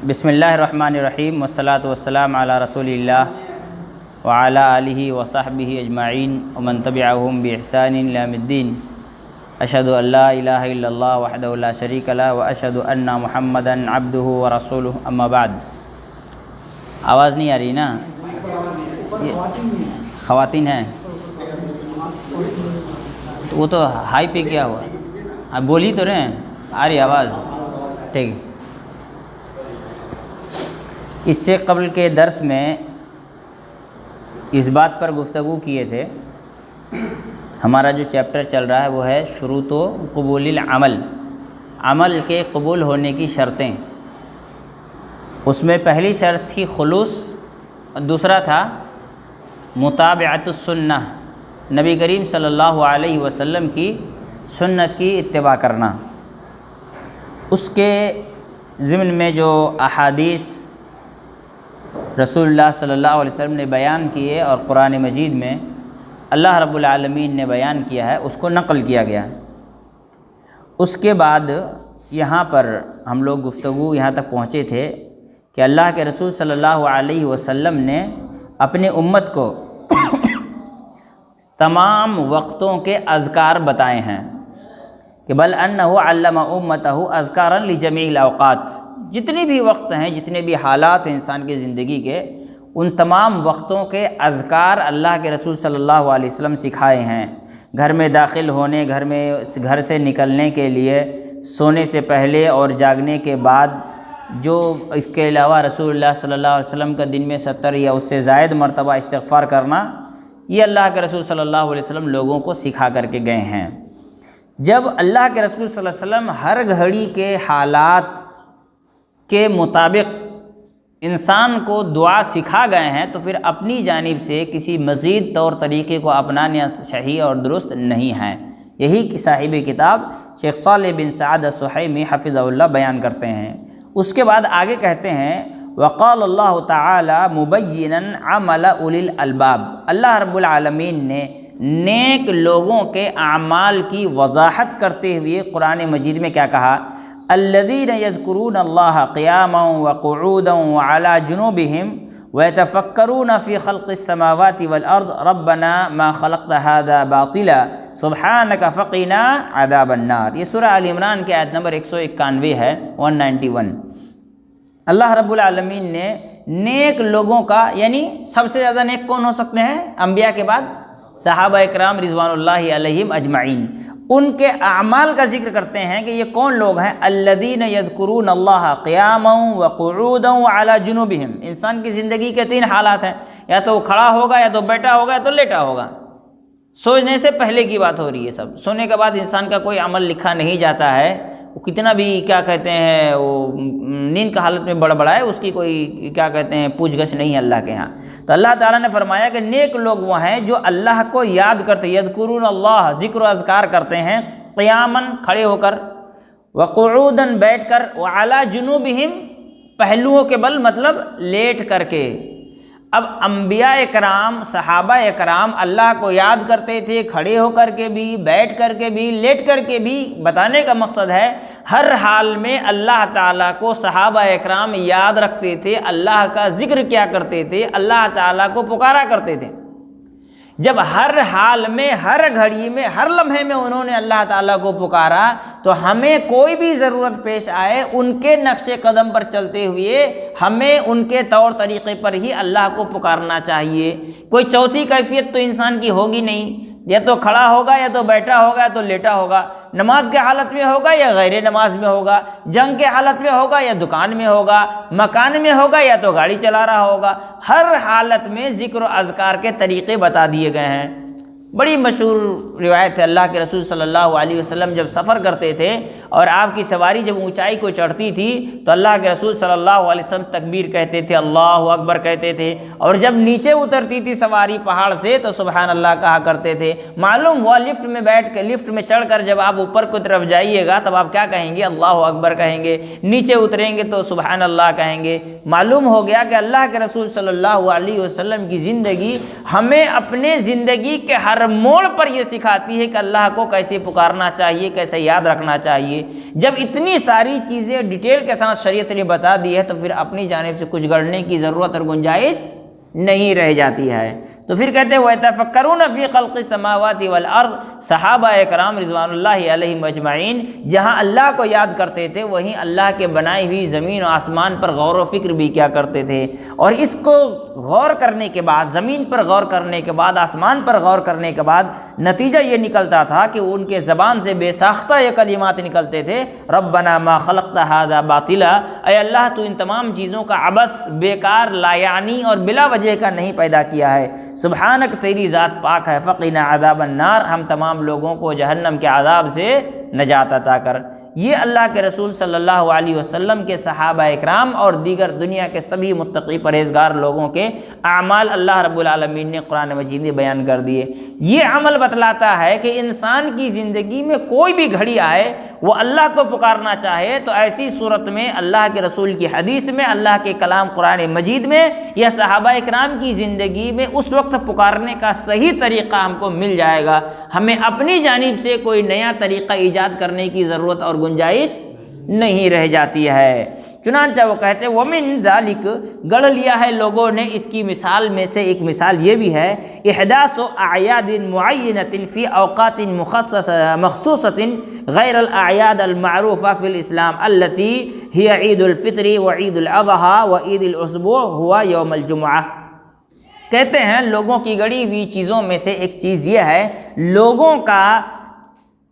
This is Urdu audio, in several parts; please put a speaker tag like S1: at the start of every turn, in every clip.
S1: بسم اللہ الرحمن الرحیم والصلاۃ والسلام علی رسول اللہ وعلی آلہ وصحبہ اجمعین ومن تبعہم بإحسان الی یوم الدین اشہد ان لا الہ الا اللہ وحدہ لا شریک لہ واشہد ان محمدا عبدہ ورسولہ اما بعد۔ آواز نہیں آ رہی نا؟ خواتین ہیں تو وہ تو ہائی پہ کیا ہوا؟ آپ بول ہی تو رہے ہیں، آ رہی آواز؟ ٹھیک۔ اس سے قبل کے درس میں اس بات پر گفتگو کیے تھے، ہمارا جو چیپٹر چل رہا ہے وہ ہے شروط و قبول العمل، عمل کے قبول ہونے کی شرطیں۔ اس میں پہلی شرط تھی خلوص، دوسرا تھا متابعت السنہ، نبی کریم صلی اللہ علیہ وسلم کی سنت کی اتباع کرنا۔ اس کے ضمن میں جو احادیث رسول اللہ صلی اللہ علیہ وسلم نے بیان کیے اور قرآن مجید میں اللہ رب العالمین نے بیان کیا ہے، اس کو نقل کیا گیا ہے۔ اس کے بعد یہاں پر ہم لوگ گفتگو یہاں تک پہنچے تھے کہ اللہ کے رسول صلی اللہ علیہ وسلم نے اپنے امت کو تمام وقتوں کے اذکار بتائے ہیں کہ بل انہ علم امتہ اذکارا لجمیع الاوقات، جتنے بھی وقت ہیں، جتنے بھی حالات ہیں انسان کی زندگی کے، ان تمام وقتوں کے اذکار اللہ کے رسول صلی اللہ علیہ وسلم سکھائے ہیں۔ گھر میں داخل ہونے، گھر سے نکلنے کے لیے، سونے سے پہلے اور جاگنے کے بعد، جو اس کے علاوہ رسول اللہ صلی اللہ علیہ وسلم کا دن میں 70 یا اس سے زائد مرتبہ استغفار کرنا، یہ اللہ کے رسول صلی اللہ علیہ وسلم لوگوں کو سکھا کر کے گئے ہیں۔ جب اللہ کے رسول صلی اللہ علیہ وسلم ہر گھڑی کے حالات کے مطابق انسان کو دعا سکھا گئے ہیں، تو پھر اپنی جانب سے کسی مزید طور طریقے کو اپنانا صحیح اور درست نہیں ہے۔ یہی کہ صاحب کتاب شیخ صالح بن سعد السحیمی حفظہ اللہ بیان کرتے ہیں۔ اس کے بعد آگے کہتے ہیں وقال اللہ تعالی مبینا عمل اولی الالباب، اللہ رب العالمین نے نیک لوگوں کے اعمال کی وضاحت کرتے ہوئے قرآن مجید میں کیا کہا؟ الذین یذکرون اللہ قیاما وقعودا وعلی جنوبہم ویتفکرون فی خلق السماوات والارض ربنا ما خلقت ھذا باطلا سبحانک فقنا عذاب النار۔ یہ سورہ آل عمران کی آیت نمبر 191 ہے، 191۔ اللہ رب العالمین نے نیک لوگوں کا، یعنی سب سے زیادہ نیک کون ہو سکتے ہیں انبیاء کے بعد؟ صحابہ اکرام رضوان اللہ علیہم اجمعین۔ ان کے اعمال کا ذکر کرتے ہیں کہ یہ کون لوگ ہیں؟ الذین یذکرون اللہ قیاما وقعودا وعلی جنوبہم۔ انسان کی زندگی کے 3 حالات ہیں، یا تو وہ کھڑا ہوگا، یا تو بیٹھا ہوگا، یا تو لیٹا ہوگا۔ سونے سے پہلے کی بات ہو رہی ہے سب، سونے کے بعد انسان کا کوئی عمل لکھا نہیں جاتا ہے، وہ کتنا بھی کیا کہتے ہیں وہ نیند کا حالت میں بڑبڑائے، اس کی کوئی کیا کہتے ہیں پوچھ گچھ نہیں ہے اللہ کے ہاں۔ تو اللہ تعالیٰ نے فرمایا کہ نیک لوگ وہ ہیں جو اللہ کو یاد کرتے، یذکرون اللہ، ذکر و اذکار کرتے ہیں، قیاماً کھڑے ہو کر، وقعوداً بیٹھ کر، وعلی جنوبہم پہلوؤں کے بل مطلب لیٹ کر کے۔ اب انبیاء کرام، صحابہ کرام اللہ کو یاد کرتے تھے، کھڑے ہو کر کے بھی، بیٹھ کر کے بھی، لیٹ کر کے بھی۔ بتانے کا مقصد ہے ہر حال میں اللہ تعالیٰ کو صحابہ کرام یاد رکھتے تھے، اللہ کا ذکر کیا کرتے تھے، اللہ تعالیٰ کو پکارا کرتے تھے۔ جب ہر حال میں، ہر گھڑی میں، ہر لمحے میں انہوں نے اللہ تعالیٰ کو پکارا، تو ہمیں کوئی بھی ضرورت پیش آئے ان کے نقش قدم پر چلتے ہوئے ہمیں ان کے طور طریقے پر ہی اللہ کو پکارنا چاہیے۔ کوئی چوتھی کیفیت تو انسان کی ہوگی نہیں، یا تو کھڑا ہوگا، یا تو بیٹھا ہوگا، یا تو لیٹا ہوگا، نماز کے حالت میں ہوگا یا غیر نماز میں ہوگا، جنگ کے حالت میں ہوگا یا دکان میں ہوگا، مکان میں ہوگا یا تو گاڑی چلا رہا ہوگا، ہر حالت میں ذکر و اذکار کے طریقے بتا دیے گئے ہیں۔ بڑی مشہور روایت ہے، اللہ کے رسول صلی اللہ علیہ وسلم جب سفر کرتے تھے اور آپ کی سواری جب اونچائی کو چڑھتی تھی تو اللہ کے رسول صلی اللہ علیہ وسلم تکبیر کہتے تھے، اللہ اکبر کہتے تھے، اور جب نیچے اترتی تھی سواری پہاڑ سے تو سبحان اللہ کہا کرتے تھے۔ معلوم ہوا لفٹ میں بیٹھ کے، لفٹ میں چڑھ کر جب آپ اوپر کی طرف جائیے گا تب آپ کیا کہیں گے؟ اللہ اکبر کہیں گے، نیچے اتریں گے تو سبحان اللہ کہیں گے۔ معلوم ہو گیا کہ اللہ کے رسول صلی اللہ علیہ وسلم کی زندگی ہمیں اپنے زندگی کے ہر ہر موڑ پر یہ سکھاتی ہے کہ اللہ کو کیسے پکارنا چاہیے، کیسے یاد رکھنا چاہیے۔ جب اتنی ساری چیزیں ڈیٹیل کے ساتھ شریعت نے بتا دی ہے تو پھر اپنی جانب سے کچھ گڑنے کی ضرورت اور گنجائش نہیں رہ جاتی ہے۔ تو پھر کہتے ہیں وَيَتَفَكَّرُونَ فِي خَلْقِ السَّمَاوَاتِ وَالْأَرْضِ، صحابہ اکرام رضوان اللہ علیہم اجمعین جہاں اللہ کو یاد کرتے تھے وہیں اللہ کے بنائی ہوئی زمین و آسمان پر غور و فکر بھی کیا کرتے تھے، اور اس کو غور کرنے کے بعد، زمین پر غور کرنے کے بعد، آسمان پر غور کرنے کے بعد نتیجہ یہ نکلتا تھا کہ ان کے زبان سے بے ساختہ یہ کلمات نکلتے تھے، ربنا ما خلقت ھذا باطلا، اے اللہ تو ان تمام چیزوں کا عبث، بیکار، لا یعنی اور بلا وجہ کا نہیں پیدا کیا ہے، سبحانک تیری ذات پاک ہے، فقنا عذاب النار، ہم تمام لوگوں کو جہنم کے عذاب سے نجات عطا کر۔ یہ اللہ کے رسول صلی اللہ علیہ وسلم کے صحابہ اکرام اور دیگر دنیا کے سبھی متقی پرہیزگار لوگوں کے اعمال اللہ رب العالمین نے قرآن مجید میں بیان کر دیے۔ یہ عمل بتلاتا ہے کہ انسان کی زندگی میں کوئی بھی گھڑی آئے وہ اللہ کو پکارنا چاہے تو ایسی صورت میں اللہ کے رسول کی حدیث میں، اللہ کے کلام قرآن مجید میں یا صحابہ اکرام کی زندگی میں اس وقت پکارنے کا صحیح طریقہ ہم کو مل جائے گا۔ ہمیں اپنی جانب سے کوئی نیا طریقہ ایجاد کرنے کی ضرورت اور گنجائش نہیں رہ جاتی ہے۔ چنانچہ وہ کہتے ہیں وَمِن ذَلِكَ، گڑھ لیا ہے لوگوں نے اس کی مثال میں سے ایک مثال یہ بھی ہے، احداث اعیاد معینۃ فی اوقات مخصوصۃ غیر الاعیاد المعروفہ فی الاسلام التي هي عید الفطر وعید الاضحیٰ وعید الاسبوع ہوا یوم الجمعہ۔ کہتے ہیں لوگوں کی گڑی ہوئی چیزوں میں سے ایک چیز یہ ہے لوگوں کا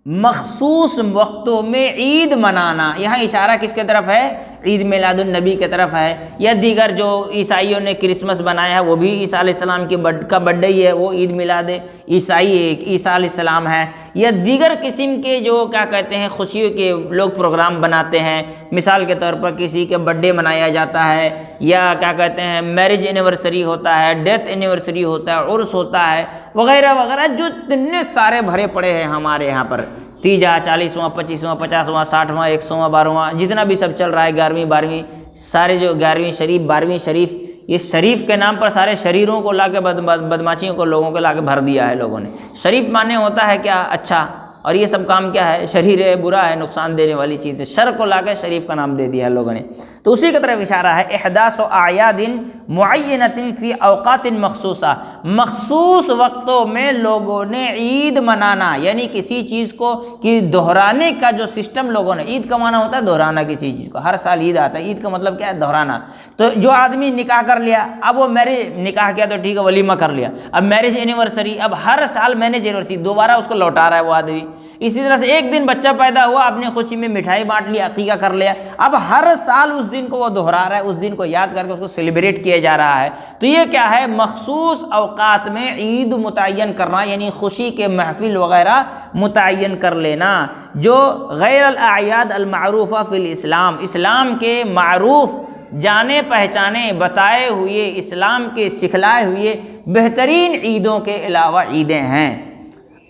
S1: مخصوص وقتوں میں عید منانا۔ یہاں اشارہ کس کے طرف ہے؟ عید میلاد النبی کی طرف ہے، یا دیگر جو عیسائیوں نے کرسمس بنایا ہے وہ بھی عیسیٰ علیہ السلام کا برڈے ہی ہے، وہ عید میلاد عیسائی عیسیٰ علیہ السلام ہے، یا دیگر قسم کے جو کیا کہتے ہیں خوشیوں کے لوگ پروگرام بناتے ہیں، مثال کے طور پر کسی کے برڈے منایا جاتا ہے، یا کیا کہتے ہیں میرج اینیورسری ہوتا ہے، ڈیتھ اینیورسری ہوتا ہے، عرس ہوتا ہے، وغیرہ وغیرہ، جو اتنے سارے بھرے پڑے ہیں ہمارے یہاں پر، تیجا، 40واں، 25واں، 50واں، 60واں، 100واں، 12واں، جتنا بھی سب چل رہا ہے، 11ویں، 12ویں، سارے جو 11ویں شریف، 12ویں شریف، یہ شریف کے نام پر سارے شریروں کو لا کے بدماشیوں کو لوگوں کو لا کے بھر دیا ہے لوگوں نے۔ شریف معنی ہوتا ہے کیا؟ اچھا، اور یہ سب کام کیا ہے؟ شریر ہے، برا ہے، نقصان دینے والی چیز ہے، شر کو لا کے شریف کا نام دے دیا ہے لوگوں نے۔ تو اسی کی طرف اشارہ ہے احداث اعیاد معینۃ فی اوقات مخصوصہ، مخصوص وقتوں میں لوگوں نے عید منانا، یعنی کسی چیز کو کہ دہرانے کا جو سسٹم لوگوں نے، عید کا معنی ہوتا ہے دہرانا کسی چیز کو، ہر سال عید آتا ہے، عید کا مطلب کیا ہے؟ دہرانا۔ تو جو آدمی نکاح کر لیا، اب وہ میرج نکاح کیا تو ٹھیک ہے ولیمہ کر لیا، اب میرج اینیورسری، اب ہر سال میرج اینیورسری دوبارہ اس کو لوٹا رہا ہے وہ آدمی۔ اسی طرح سے ایک دن بچہ پیدا ہوا، اپنی خوشی میں مٹھائی بانٹ لیا، عقیقہ کر لیا، اب ہر سال اس دن کو وہ دہرا رہا ہے، اس دن کو یاد کر کے اس کو سیلیبریٹ کیا جا رہا ہے۔ تو یہ کیا ہے؟ مخصوص اوقات میں عید متعین کرنا، یعنی خوشی کے محفل وغیرہ متعین کر لینا، جو غیر الاعیاد المعروفہ فی الاسلام، اسلام کے معروف، جانے پہچانے، بتائے ہوئے، اسلام کے سکھلائے ہوئے بہترین عیدوں کے علاوہ عیدیں ہیں۔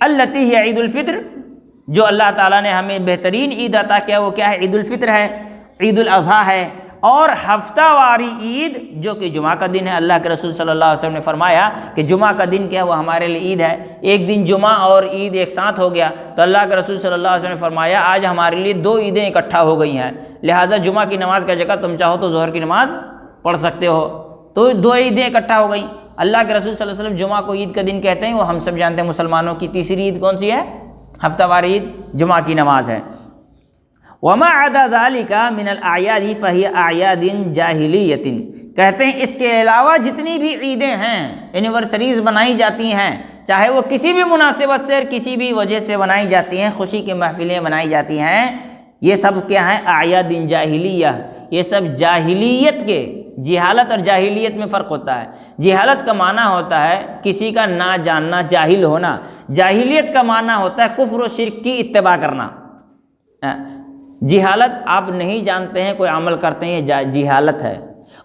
S1: التی ہے عید الفطر، جو اللہ تعالیٰ نے ہمیں بہترین عید عطا کیا وہ کیا ہے؟ عید الفطر ہے، عید الاضحیٰ ہے، اور ہفتہ واری عید جو کہ جمعہ کا دن ہے۔ اللہ کے رسول صلی اللہ علیہ وسلم نے فرمایا کہ جمعہ کا دن کیا ہے؟ وہ ہمارے لیے عید ہے۔ ایک دن جمعہ اور عید ایک ساتھ ہو گیا تو اللہ کے رسول صلی اللہ علیہ وسلم نے فرمایا آج ہمارے لیے 2 عیدیں اکٹھا ہو گئی ہیں، لہٰذا جمعہ کی نماز کی جگہ تم چاہو تو ظہر کی نماز پڑھ سکتے ہو۔ تو 2 عیدیں اکٹھا ہو گئیں۔ اللہ کے رسول صلی اللہ علیہ وسلم جمعہ کو عید کا دن کہتے ہیں، وہ ہم سب جانتے ہیں مسلمانوں کی تیسری عید کون سی ہے؟ ہفتہ وار عید جمعہ کی نماز ہے۔ وما عدا ذلك من الاعیاد فهي اعیاد جاہلیۃ، کہتے ہیں اس کے علاوہ جتنی بھی عیدیں ہیں، اینیورسریز بنائی جاتی ہیں، چاہے وہ کسی بھی مناسبت سے، کسی بھی وجہ سے بنائی جاتی ہیں، خوشی کی محفلیں بنائی جاتی ہیں، یہ سب کیا ہیں؟ اعیاد جاہلیہ، یہ سب جاہلیت کے، جہالت اور جاہلیت میں فرق ہوتا ہے۔ جہالت کا معنی ہوتا ہے کسی کا نہ جاننا، جاہل ہونا۔ جاہلیت کا معنی ہوتا ہے کفر و شرک کی اتباع کرنا۔ جہالت آپ نہیں جانتے ہیں، کوئی عمل کرتے ہیں، یہ جہالت ہے،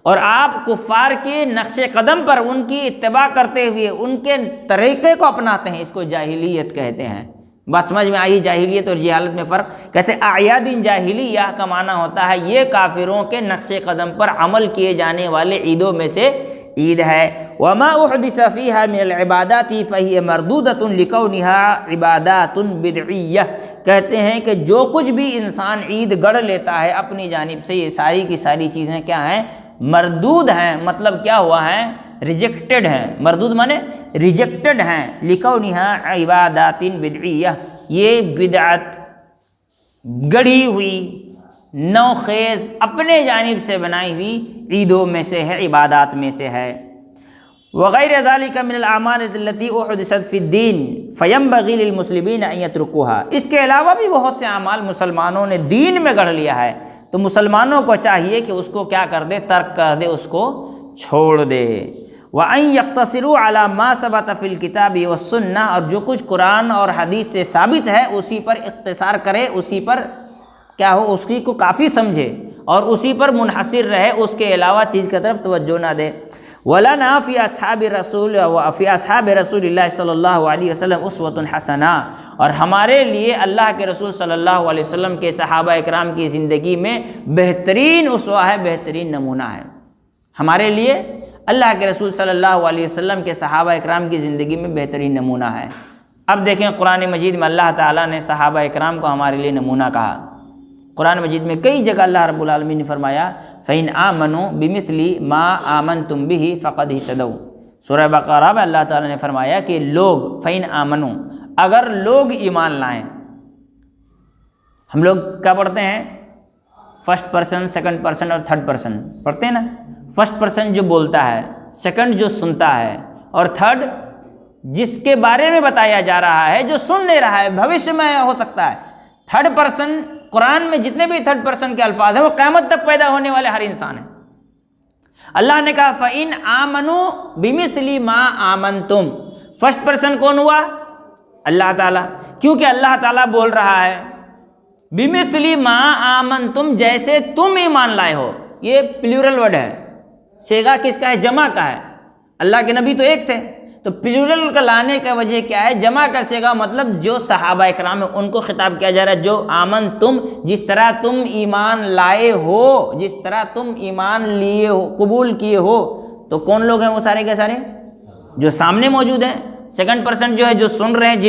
S1: اور آپ کفار کے نقش قدم پر ان کی اتباع کرتے ہوئے ان کے طریقے کو اپناتے ہیں، اس کو جاہلیت کہتے ہیں۔ بات سمجھ میں آئی جاہلیت اور جہالت میں فرق؟ کہتے ہیں اعیاد جاہلیہ کا معنی ہوتا ہے یہ کافروں کے نقش قدم پر عمل کیے جانے والے عیدوں میں سے عید ہے۔ وما احدث فيها من العبادات فهي مردودة لكونها عبادات بدعیہ، کہتے ہیں کہ جو کچھ بھی انسان عید گڑھ لیتا ہے اپنی جانب سے، یہ ساری کی ساری چیزیں کیا ہیں؟ مردود ہیں۔ مطلب کیا ہوا ہے؟ ریجیکٹڈ ہیں۔ مردود مانے ریجیکٹڈ ہیں، لکونها عبادات بدعیہ، یہ بدعت گڑھی ہوئی نوخیز اپنے جانب سے بنائی ہوئی عیدوں میں سے ہے، عبادات میں سے ہے۔ وغیر ذالک من الاعمال التي احدثت فی الدین فینبغی للمسلمین ان یترکوها، اس کے علاوہ بھی بہت سے اعمال مسلمانوں نے دین میں گڑھ لیا ہے، تو مسلمانوں کو چاہیے کہ اس کو کیا کر دے؟ ترک کر دے، اس کو چھوڑ دے۔ وَأَن يَقْتَصِرُوا عَلَى مَا ثَبَتَ فِي الْكِتَابِ وَالسُّنَّةِ، اور جو کچھ قرآن اور حدیث سے ثابت ہے اسی پر اختصار کرے، اسی پر کیا ہو، اسی کو کافی سمجھے اور اسی پر منحصر رہے، اس کے علاوہ چیز کی طرف توجہ نہ دے۔ وَلَنَا فِي أَصْحَابِ الرَّسُولِ وَفِي أَصْحَابِ رَسُولِ اللَّهِ صلی اللہ علیہ وسلم أُسْوَةٌ حَسَنَةٌ، اور ہمارے لیے اللہ کے رسول صلی اللہ علیہ وسلم کے صحابہ اکرام کی زندگی میں بہترین اسوہ ہے، بہترین نمونہ ہے۔ ہمارے لیے اللہ کے رسول صلی اللہ علیہ وسلم کے صحابہ اکرام کی زندگی میں بہترین نمونہ ہے۔ اب دیکھیں قرآن مجید میں اللہ تعالیٰ نے صحابہ اکرام کو ہمارے لیے نمونہ کہا۔ قرآن مجید میں کئی جگہ اللہ رب العالمین نے فرمایا فَإِنْ آمَنُوا بِمِثْلِ مَا آمَنْتُمْ بِهِ فَقَدْ اهْتَدَوْا۔ سورہ بقرہ میں اللہ تعالیٰ نے فرمایا کہ لوگ فَإِنْ آمَنُوا، اگر لوگ ایمان لائیں۔ ہم لوگ کیا پڑھتے ہیں؟ فرسٹ پرسن، سیکنڈ پرسن اور تھرڈ پرسن پڑھتے ہیں نا۔ فرسٹ پرسن جو بولتا ہے، سیکنڈ جو سنتا ہے، اور تھرڈ جس کے بارے میں بتایا جا رہا ہے، جو سن لے رہا ہے، بھوشیہ میں ہو سکتا ہے۔ تھرڈ پرسن قرآن میں جتنے بھی تھرڈ پرسن کے الفاظ ہیں وہ قیامت تک پیدا ہونے والے ہر انسان ہیں۔ اللہ نے کہا فَإِنْ آمَنُوا بِمِثْلِ مَا آمَنْتُمْ، فرسٹ پرسن کون ہوا؟ اللہ تعالیٰ، کیونکہ اللہ تعالیٰ بول رہا ہے بِمِثْلِ مَا آمَنْتُمْ، جیسے تم ایمان لائے ہو۔ یہ پلیورل ورڈ ہے، صیغہ کس کا ہے؟ جمع کا ہے۔ اللہ کے نبی تو ایک تھے، تو پلیورل کا لانے کا وجہ کیا ہے؟ جمع کا صیغہ، مطلب جو صحابہ اکرام ہیں ان کو خطاب کیا جا رہا ہے، جو آمن تم، جس طرح تم ایمان لائے ہو، جس طرح تم ایمان لیے ہو، قبول کیے ہو۔ تو کون لوگ ہیں وہ سارے کے سارے؟ جو سامنے موجود ہیں۔ سیکنڈ پرسن جو ہے، جو سن رہے ہیں،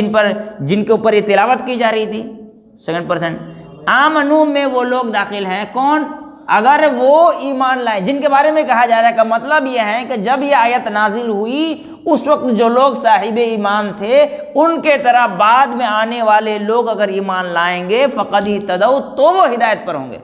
S1: جن کے اوپر یہ تلاوت کی جا رہی تھی، سیکنڈ پرسن۔ آمنو میں وہ لوگ داخل ہیں، کون؟ اگر وہ ایمان لائے، جن کے بارے میں کہا جا رہا ہے۔ کا مطلب یہ ہے کہ جب یہ آیت نازل ہوئی اس وقت جو لوگ صاحب ایمان تھے، ان کے طرح بعد میں آنے والے لوگ اگر ایمان لائیں گے فقد اہتدوا، تو وہ ہدایت پر ہوں گے۔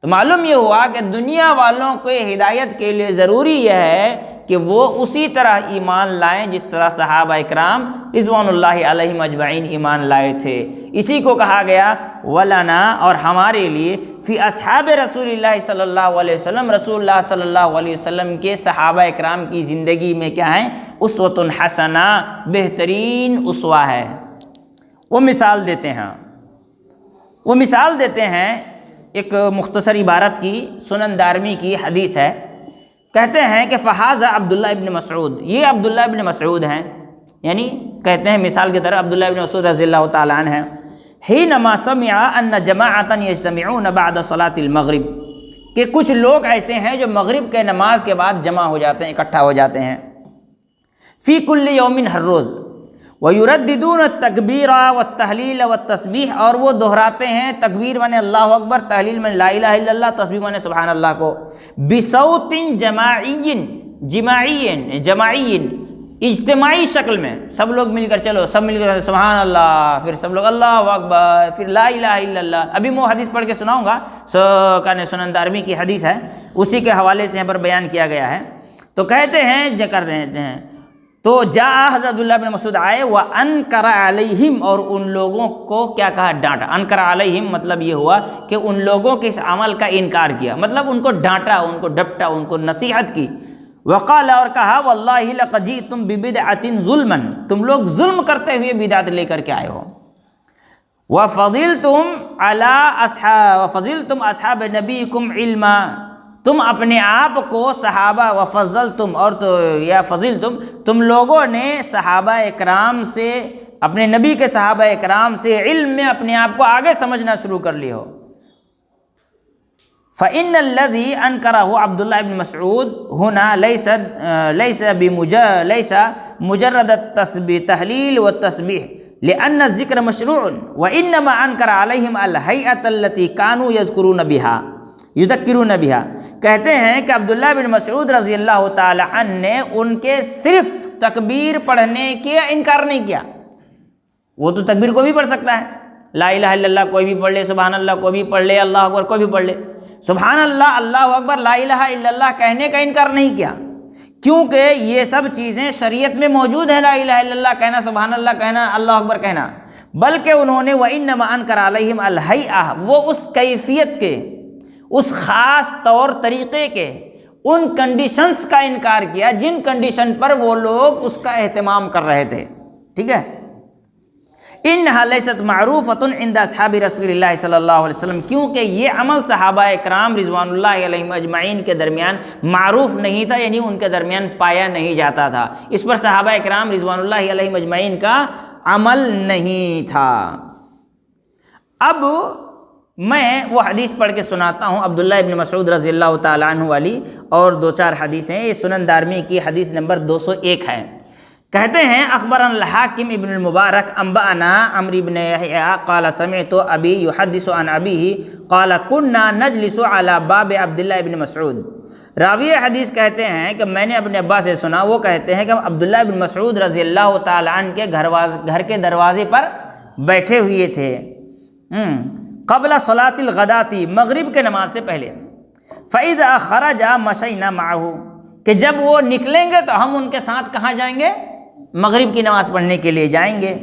S1: تو معلوم یہ ہوا کہ دنیا والوں کو ہدایت کے لیے ضروری یہ ہے کہ وہ اسی طرح ایمان لائیں جس طرح صحابہ اکرام رضوان اللہ علیہم اجمعین ایمان لائے تھے۔ اسی کو کہا گیا ولنا، اور ہمارے لیے، فی اصحاب رسول اللہ صلی اللہ علیہ وسلم، رسول اللہ صلی اللہ علیہ وسلم کے صحابہ اکرام کی زندگی میں کیا ہے؟ اسوۃ حسنہ، بہترین اسوہ ہے۔ وہ مثال دیتے ہیں ایک مختصر عبارت کی، سنن دارمی کی حدیث ہے۔ کہتے ہیں کہ فہذا عبداللہ ابن مسعود، یہ عبداللہ ابن مسعود ہیں، یعنی کہتے ہیں مثال کی طرح عبداللہ ابن مسعود رضی اللہ تعالیٰ عنہ ہیں۔ حینما سمع ان جماعتا یجتمعون بعد صلاة المغرب، کہ کچھ لوگ ایسے ہیں جو مغرب کے نماز کے بعد جمع ہو جاتے ہیں، اکٹھا ہو جاتے ہیں، فی کل یوم، ہر روز، وَيُرَدِّدُونَ التَّكْبِيرَ وَالتَّحْلِيلَ وَالتَّسْبِيحَ، اور وہ دہراتے ہیں تکبیر مانے اللہ اکبر، تحلیل مانے لا الہ الا اللہ، تسبیح مانے سبحان اللہ کو، بِصَوْتٍ جماعی، اجتماعی شکل میں، سب لوگ مل کر، چلو سب مل کر سبحان اللہ، پھر سب لوگ اللہ اکبر، پھر لا الہ الا اللہ۔ ابھی میں حدیث پڑھ کے سناؤں گا، سنن دارمی کی حدیث ہے، اسی کے حوالے سے یہاں پر بیان کیا گیا ہے۔ تو کہتے ہیں تو جا حضرت عبداللہ بن مسعود آئے، وَأَنْكَرَ عَلَيْهِمْ، اور ان لوگوں کو کیا کہا؟ ڈانٹا۔ انکر علیہم مطلب یہ ہوا کہ ان لوگوں کے اس عمل کا انکار کیا، مطلب ان کو ڈانٹا، ان کو ڈپٹا، ان کو نصیحت کی۔ وقال، اور کہا، وَاللَّهِ لَقَدْ جِئْتُمْ بِبِدْعَةٍ ظُلْمًا، تم لوگ ظلم کرتے ہوئے بدعت لے کر کے آئے ہو۔ وَفَضِلْتُمْ أَصْحَابَ نَبِيِّكُمْ عِلْمًا، تم اپنے آپ کو صحابہ، وفضلتم، اور تو یا فضلتم، تم لوگوں نے صحابہ اکرام سے، اپنے نبی کے صحابہ اکرام سے علم میں اپنے آپ کو آگے سمجھنا شروع کر لی ہو۔ فإن الذي أنكره عبد الله بن مسعود هنا ليس مجرد التحليل والتسبيح لأن الذكر مشروع وإنما أنكر عليهم الهيئة التي كانوا يذكرون بها. کہتے ہیں کہ عبداللہ بن مسعود رضی اللہ تعالی عنہ نے ان کے صرف تکبیر پڑھنے کے انکار نہیں کیا. وہ تو تکبیر کوئی بھی پڑھ سکتا ہے، لا الہ الا اللہ کوئی بھی پڑھ لے، سبحان اللہ کوئی بھی پڑھ لے، اللہ اکبر کوئی بھی پڑھ لے. سبحان اللہ، اللہ اکبر، لا الہ الا اللہ کہنے کا انکار نہیں کیا، کیونکہ یہ سب چیزیں شریعت میں موجود ہے. لا الہ الا اللہ کہنا، سبحان اللہ کہنا، اللہ اکبر کہنا. بلکہ انہوں نے وَإِنَّمَا أَنْكَرَ عَلَيْهِمْ الْهَيْئَةَ، وہ اس کیفیت کے، اس خاص طور طریقے کے، ان کنڈیشنز کا انکار کیا جن کنڈیشن پر وہ لوگ اس کا اہتمام کر رہے تھے. ٹھیک ہے. انہا لیست معروفۃ عند اصحاب رسول اللہ صلی اللہ علیہ وسلم، کیونکہ یہ عمل صحابہ اکرام رضوان اللہ علیہم اجمعین کے درمیان معروف نہیں تھا، یعنی ان کے درمیان پایا نہیں جاتا تھا. اس پر صحابہ اکرام رضوان اللہ علیہم اجمعین کا عمل نہیں تھا. اب میں وہ حدیث پڑھ کے سناتا ہوں عبداللہ ابن مسعود رضی اللہ تعالیٰ عنہ والی، اور 2-4 حدیثیں. یہ سنن دارمی کی حدیث نمبر 201 ہے. کہتے ہیں اخبرنا الحاکم ابن المبارک انبأنا عمرو بن یحییٰ قال سمعت ابی یحدث عن ابیہ قال كنا نجلس على باب عبداللہ ابن مسعود. راوی حدیث کہتے ہیں کہ میں نے اپنے ابا سے سنا، وہ کہتے ہیں کہ ہم عبداللہ ابن مسعود رضی اللہ تعالیٰ عنہ کے گھر کے دروازے پر بیٹھے ہوئے تھے قبل صلاۃ الغداۃ، مغرب کے نماز سے پہلے. فإذا خرج مشينا معه، کہ جب وہ نکلیں گے تو ہم ان کے ساتھ کہاں جائیں گے؟ مغرب کی نماز پڑھنے کے لیے جائیں گے.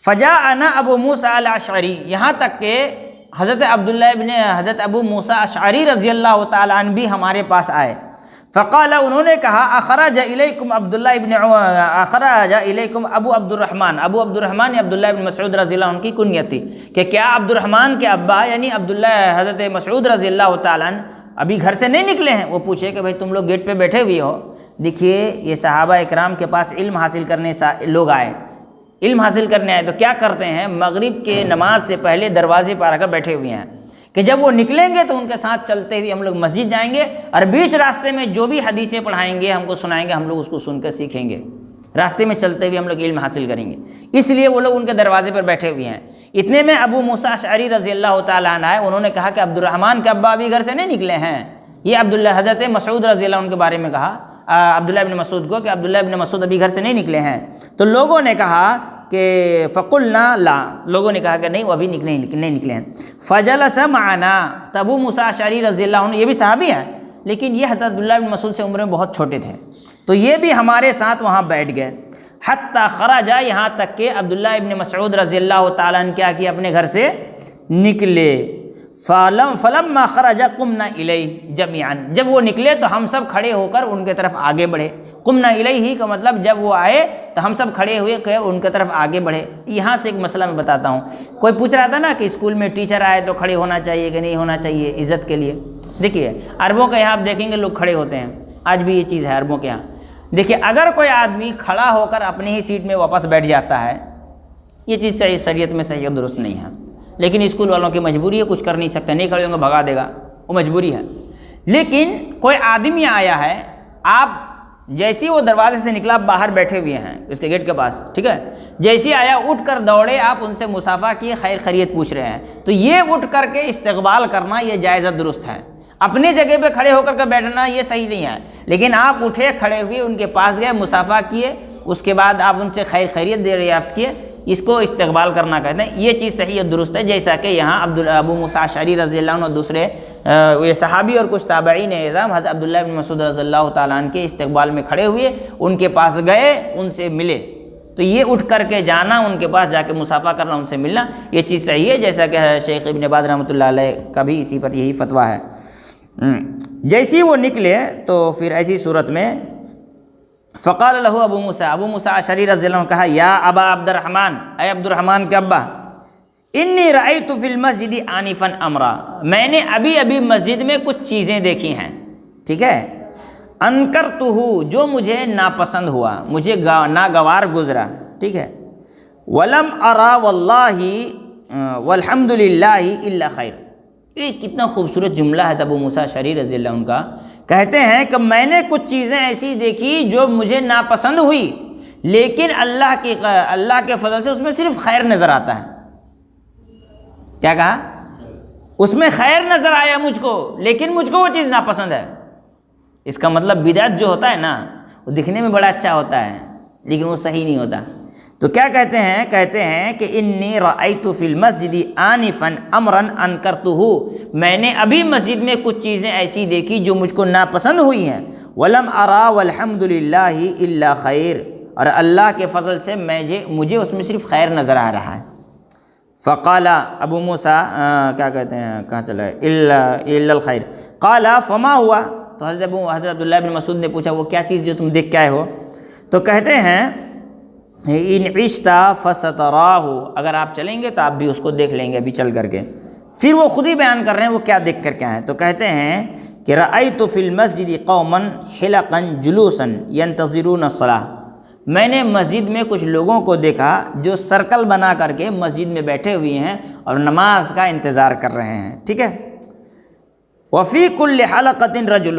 S1: فجاءنا ابو موسیٰ الاشعری، یہاں تک کہ حضرت ابو موسیٰ اشعری رضی اللہ تعالیٰ عنہ بھی ہمارے پاس آئے. فقال، انہوں نے کہا اخرج الیکم ابو عبد الرحمن عبداللہ ابن مسعود رضی اللہ عنہ کی کنیت تھی کہ کیا عبد الرحمن کے ابا یعنی عبداللہ حضرت مسعود رضی اللہ تعالیٰ عنہ ابھی گھر سے نہیں نکلے ہیں؟ وہ پوچھے کہ بھائی تم لوگ گیٹ پہ بیٹھے ہوئے ہو. دیکھیے یہ صحابہ اکرام کے پاس علم حاصل کرنے لوگ آئے، علم حاصل کرنے آئے تو کیا کرتے ہیں؟ مغرب کے نماز سے پہلے دروازے پر آ کر بیٹھے ہوئے ہیں کہ جب وہ نکلیں گے تو ان کے ساتھ چلتے ہوئے ہم لوگ مسجد جائیں گے، اور بیچ راستے میں جو بھی حدیثیں پڑھائیں گے ہم کو سنائیں گے، ہم لوگ اس کو سن کر سیکھیں گے. راستے میں چلتے ہوئے ہم لوگ علم حاصل کریں گے. اس لیے وہ لوگ ان کے دروازے پر بیٹھے ہوئے ہیں. اتنے میں ابو موسیٰ اشعری رضی اللہ تعالیٰ عنہ آئے. انہوں نے کہا کہ عبد الرحمن کے ابا ابھی گھر سے نہیں نکلے ہیں. یہ حضرت مسعود رضی اللہ عنہ کے بارے میں کہا عبداللہ ابن مسعود کو کہ عبداللہ ابن مسعود ابھی گھر سے نہیں نکلے ہیں. تو لوگوں نے کہا کہ فقلنا لا، لوگوں نے کہا کہ نہیں وہ ابھی نہیں نکلے ہیں. فجلس معنا، تو ابو موسیٰ اشعری رضی اللہ عنہ یہ بھی صحابی ہیں لیکن یہ حضرت عبداللہ ابن مسعود سے عمر میں بہت چھوٹے تھے، تو یہ بھی ہمارے ساتھ وہاں بیٹھ گئے. حتی خرجا، یہاں تک کہ عبداللہ ابن مسعود رضی اللہ تعالیٰ عنہ کیا کیا اپنے گھر سے نکلے. فلما خرج قمنا الیہ جميعا، جب وہ نکلے تو ہم سب کھڑے ہو کر ان کے طرف آگے بڑھے. قمنا الیہ کا مطلب جب وہ آئے تو ہم سب کھڑے ہوئے کہ ان کے طرف آگے بڑھے. یہاں سے ایک مسئلہ میں بتاتا ہوں. کوئی پوچھ رہا تھا نا کہ اسکول میں ٹیچر آئے تو کھڑے ہونا چاہیے کہ نہیں ہونا چاہیے عزت کے لیے. دیکھیے عربوں کے یہاں آپ دیکھیں گے لوگ کھڑے ہوتے ہیں، آج بھی یہ چیز ہے عربوں کے یہاں. دیکھیے اگر کوئی آدمی کھڑا ہو کر اپنی ہی سیٹ میں واپس بیٹھ جاتا ہے، یہ چیز صحیح شریعت میں صحیح درست نہیں ہے، لیکن اسکول والوں کی مجبوری ہے، کچھ کر نہیں سکتے، نہیں کھڑے ہوں گے بھگا دے گا، وہ مجبوری ہے. لیکن کوئی آدمی آیا ہے، آپ جیسی وہ دروازے سے نکلا باہر بیٹھے ہوئے ہیں اس کے گیٹ کے پاس، ٹھیک ہے، جیسی آیا اٹھ کر دوڑے، آپ ان سے مصافحہ کیے، خیر خیریت پوچھ رہے ہیں، تو یہ اٹھ کر کے استقبال کرنا یہ جائز درست ہے. اپنی جگہ پہ کھڑے ہو کر کے بیٹھنا یہ صحیح نہیں ہے، لیکن آپ اٹھے کھڑے ہوئے ان کے پاس گئے، مصافحہ کیے، اس کے بعد آپ ان سے خیر خیریت دریافت کیے، اس کو استقبال کرنا کہتے ہیں. یہ چیز صحیح اور درست ہے، جیسا کہ یہاں ابو موسیٰ اشعری رضی اللہ عنہ اور دوسرے یہ صحابی اور کچھ تابعین اعظام حضرت عبداللہ بن مسعود رضی اللہ تعالیٰ عنہ کے استقبال میں کھڑے ہوئے، ان کے پاس گئے، ان سے ملے. تو یہ اٹھ کر کے جانا، ان کے پاس جا کے مصافحہ کرنا، ان سے ملنا، یہ چیز صحیح ہے، جیسا کہ شیخ ابن باز رحمۃ اللہ علیہ کا بھی اسی پر یہی فتویٰ ہے. جیسی وہ نکلے تو پھر ایسی صورت میں فقال له ابو موسیٰ اشعری رضی اللہ عنہ کہا یا ابا عبد الرحمن، اے عبد الرحمن کے ابا، انی رأیت فی المسجد آنفا امرا، میں نے ابھی مسجد میں کچھ چیزیں دیکھی ہیں، ٹھیک ہے، انکرتہ، جو مجھے ناپسند ہوا، مجھے ناگوار گزرا، ٹھیک ہے، ولم ارا واللہ والحمد للہ الا خیر، یہ کتنا خوبصورت جملہ ہے ابو موسیٰ اشعری رضی اللہ عنہ کا. کہتے ہیں کہ میں نے کچھ چیزیں ایسی دیکھی جو مجھے ناپسند ہوئی، لیکن اللہ کے فضل سے اس میں صرف خیر نظر آتا ہے. کیا کہا؟ اس میں خیر نظر آیا مجھ کو، لیکن مجھ کو وہ چیز ناپسند ہے. اس کا مطلب بدعت جو ہوتا ہے نا، وہ دکھنے میں بڑا اچھا ہوتا ہے لیکن وہ صحیح نہیں ہوتا. تو کیا کہتے ہیں؟ کہتے ہیں کہ انی رأیت فی المسجد آنفا امرا انکرتہ، میں نے ابھی مسجد میں کچھ چیزیں ایسی دیکھی جو مجھ کو ناپسند ہوئی ہیں. ولم ارا والحمد للہ الا خیر، اور اللہ کے فضل سے مجھے اس میں صرف خیر نظر آ رہا ہے. فقال ابو موسیٰ کیا کہتے ہیں، کہاں چلا ہے، الا الخیر. قال فما ہوا، تو حضرت عبداللہ بن مسعود نے پوچھا وہ کیا چیز جو تم دیکھ کے آئے ہو؟ تو کہتے ہیں ان عشت فستراہ، اگر آپ چلیں گے تو آپ بھی اس کو دیکھ لیں گے ابھی چل کر کے. پھر وہ خود ہی بیان کر رہے ہیں وہ کیا دیکھ کر کے آئے. تو کہتے ہیں کہ رأیت فی المسجد قوما حلقا جلوسا ینتظرون الصلاۃ، میں نے مسجد میں کچھ لوگوں کو دیکھا جو سرکل بنا کر کے مسجد میں بیٹھے ہوئے ہیں اور نماز کا انتظار کر رہے ہیں. ٹھیک ہے. وفی کل حلقۃ رجل،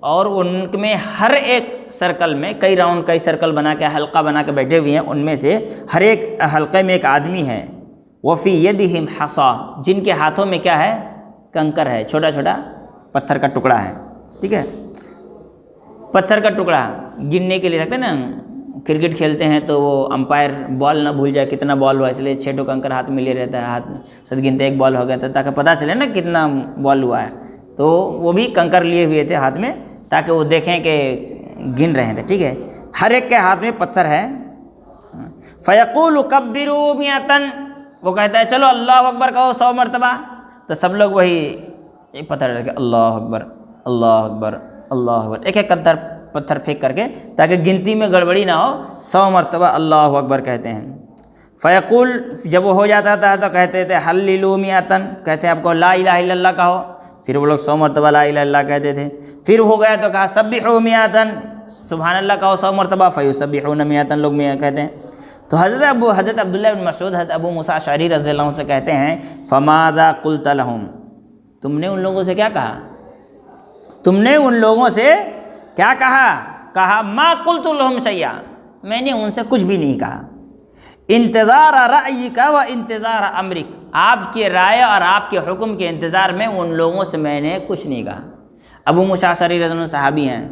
S1: اور ان میں ہر ایک سرکل میں کئی سرکل بنا کے حلقہ بنا کے بیٹھے ہوئے ہیں، ان میں سے ہر ایک حلقے میں ایک آدمی ہے. وفی یدہم حصا، جن کے ہاتھوں میں کیا ہے؟ کنکر ہے، چھوٹا چھوٹا پتھر کا ٹکڑا ہے. ٹھیک ہے. پتھر کا ٹکڑا گننے کے لیے رکھتے ہیں نا، کرکٹ کھیلتے ہیں تو وہ امپائر بال نہ بھول جائے کتنا بال ہوا، اس لیے 6 کنکر ہاتھ میں لیے رہتا ہے، ہاتھ میں سد گنتے 1 بال ہو گیا تھا تاکہ پتہ چلے نا کتنا بال ہوا ہے. تو وہ بھی کنکر لیے ہوئے تھے ہاتھ میں تاکہ وہ دیکھیں کہ گن رہے تھے. ٹھیک ہے. ہر ایک کے ہاتھ میں پتھر ہے. فیقول کبروا 100، وہ کہتا ہے چلو اللہ اکبر کہو 100 مرتبہ. تو سب لوگ وہی ایک پتھر رکھ کے اللہ اکبر اللہ اکبر اللہ اکبر، ایک ایک پتھر پھینک کر کے تاکہ گنتی میں گڑبڑی نہ ہو، 100 مرتبہ اللہ اکبر کہتے ہیں. فیقول، جب وہ ہو جاتا تھا تو کہتے تھے حللوا 100، کہتے ہیں آپ کو لا الہ الا اللہ کہو. پھر وہ لوگ 100 مرتبہ لا الہ الا اللہ کہتے تھے. پھر ہو گیا تو کہا سبحوا 100، سبحان اللہ کہو 100 مرتبہ. فیسبحون 100، لوگ کہتے ہیں. تو حضرت عبداللہ بن مسعود حضرت ابو موسیٰ اشعری رضی اللہ عنہ سے کہتے ہیں فماذا قلت لهم، تم نے ان لوگوں سے کیا کہا؟ تم نے ان لوگوں سے کیا کہا؟ کہا ما قلت لهم شیئا، میں نے ان سے کچھ بھی نہیں کہا. انتظار رأیک و انتظار امرک، آپ کی رائے اور آپ کے حکم کے انتظار میں ان لوگوں سے میں نے کچھ نہیں کہا. ابو موسیٰ اشعری رضی اللہ عنہ صحابی ہیں،